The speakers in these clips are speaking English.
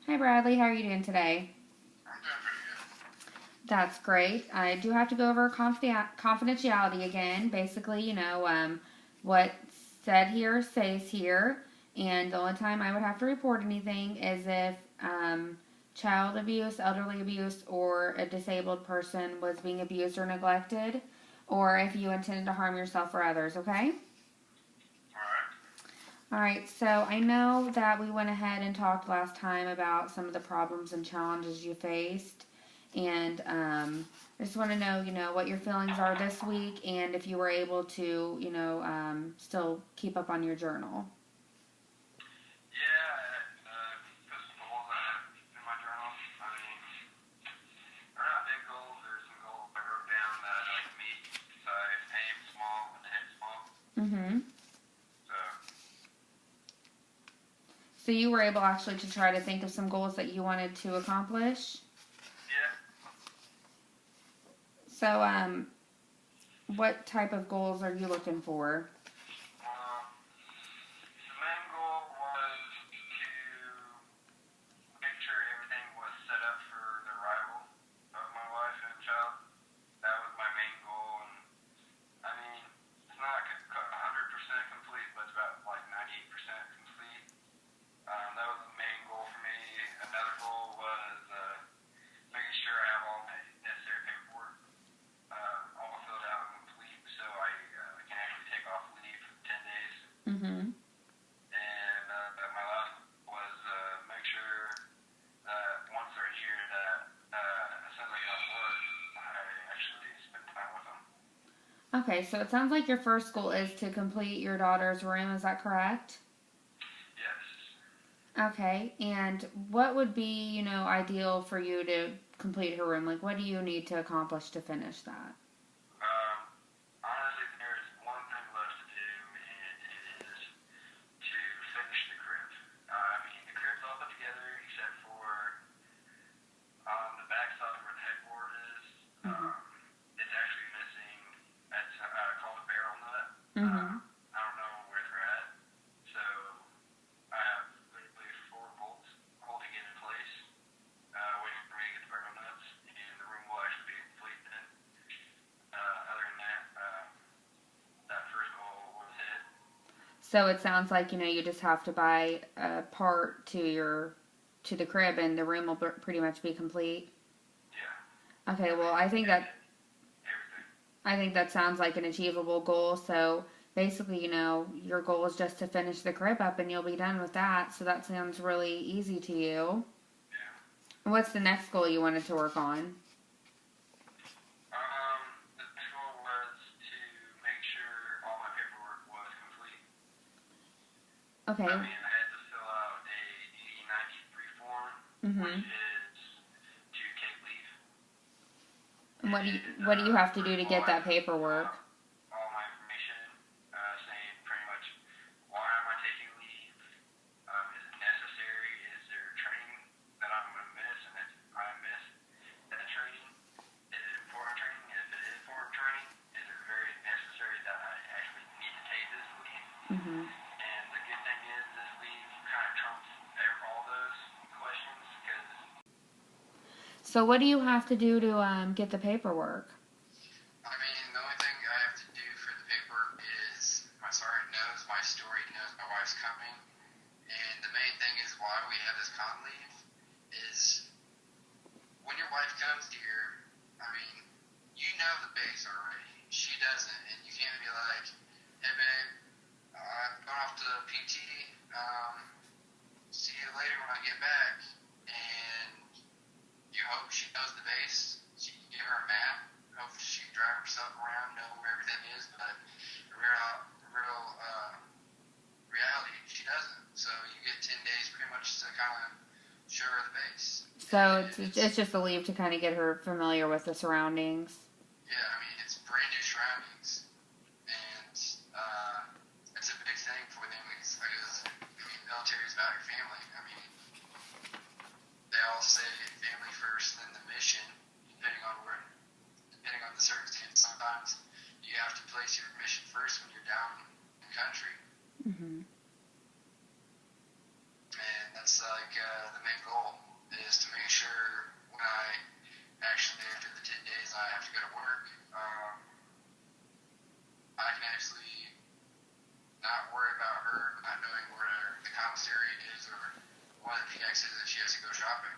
Hi Bradley, how are you doing today? I'm doing pretty good. That's great. I do have to go over confidentiality again. Basically, what said here stays here, and the only time I would have to report anything is if child abuse, elderly abuse, or a disabled person was being abused or neglected, or if you intended to harm yourself or others, okay? Alright. All right, so I know that we went ahead and talked last time about some of the problems and challenges you faced, and I just want to know, what your feelings are this week, and if you were able to, still keep up on your journal. Yeah, put some goals I have in my journal. I mean, they're not big goals. There's some goals I wrote down that I'd like to meet. So I aim small and hit small. Mm-hmm. So, So you were able actually to try to think of some goals that you wanted to accomplish. yeah. So, what type of goals are you looking for? The main goal was to make sure everything was set up for the arrival of my wife and child. That was my main goal. And I mean, it's not 100% complete, but it's about like 98% complete. That was the main goal for me. Another goal was making sure I have all my necessary paperwork all filled out and complete, so I can actually take off leave for 10 days. Mm-hmm. And my last was make sure that once they're here, that as soon as I get off work, I actually spend time with them. Okay, so it sounds like your first goal is to complete your daughter's room. Is that correct? Yes. Okay, and what would be, ideal for you to complete her room? Like, what do you need to accomplish to finish that? Um, Honestly, there's one thing left to do, and it is to finish the crib. I mean, the crib's all put together except for on the back side where the headboard is. Mm-hmm. It's actually missing. It's called a barrel nut. Mm-hmm. I don't know where they're at, so I have literally four bolts holding it in place, waiting for me to get the barrel nuts, and the room will actually be complete then. Other than that, that first goal was hit. So it sounds like, you just have to buy a part to the crib and the room will pretty much be complete. Yeah. Okay, I well, mean, everything. I think that sounds like an achievable goal. So basically, your goal is just to finish the crib up and you'll be done with that. So that sounds really easy to you. Yeah. What's the next goal you wanted to work on? The next goal was to make sure all my paperwork was complete. Okay. I mean, I had to fill out a DD-93 form, which Mhm. is to take leave. And And what do you have to do put to get that paperwork? all my information, saying pretty much why am I taking leave? Is it necessary? Is there training that I'm going to miss? And if I miss that training, is it important training? And if it is important training, is it very necessary that I actually need to take this leave? Mhm. And the good thing is this leave kind of trumps all those questions because So what do you have to do to get the paperwork? I mean, the only thing I have to do for the paperwork is my sergeant knows my story, knows my wife's coming, and the main thing is why we have this con leave is when your wife comes here, I mean, you know the base already. She doesn't, and you can't be like, hey babe, I'm going off to PT, see you later when I get back, and you hope she knows the base, so you give her a map, hope she can drive herself around, know where everything is, but real reality, she doesn't. So you get 10 days pretty much to kind of show her the base. So it's just a leave to kind of get her familiar with the surroundings. Yeah, I mean, it's brand new surroundings, and it's a big thing for them because I mean, military is about your family. I mean, they all say family first, then the mission, depending on the circumstance. Sometimes you have to place your mission first when you're down in the country. Mhm. And that's like the main goal is to make sure when I actually, after the 10 days I have to go to work, I can actually not worry about her not knowing where the commissary is or one of the exits that she has to go shopping.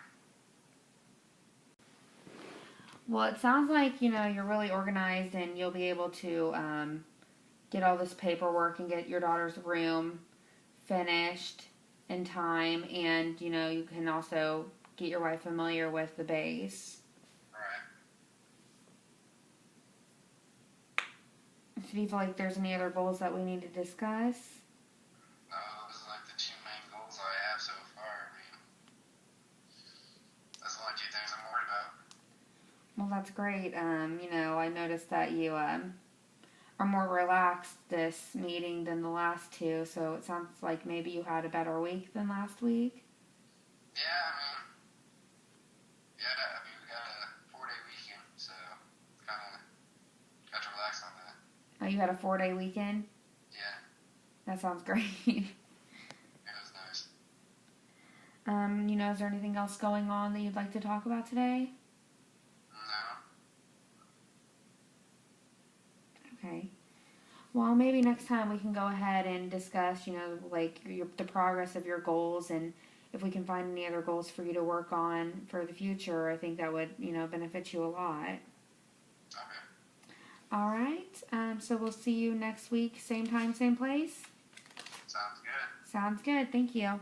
Well, it sounds like, you're really organized and you'll be able to get all this paperwork and get your daughter's room finished in time, and, you can also get your wife familiar with the base. Right. So do you feel like there's any other goals that we need to discuss? Those are like the two main goals I have so far. I mean, that's the only two things I'm worried about. Well, that's great. I noticed that you are more relaxed this meeting than the last two, so it sounds like maybe you had a better week than last week. Yeah, we got a 4-day weekend, so kind of got to relax on that. Oh, you had a 4-day weekend? Yeah, That sounds great. it was nice. Is there anything else going on that you'd like to talk about today? No. Okay. Well, maybe next time we can go ahead and discuss, like the progress of your goals, and if we can find any other goals for you to work on for the future. I think that would, benefit you a lot. Okay. All right. So we'll see you next week, same time, same place. Sounds good. Sounds good. Thank you.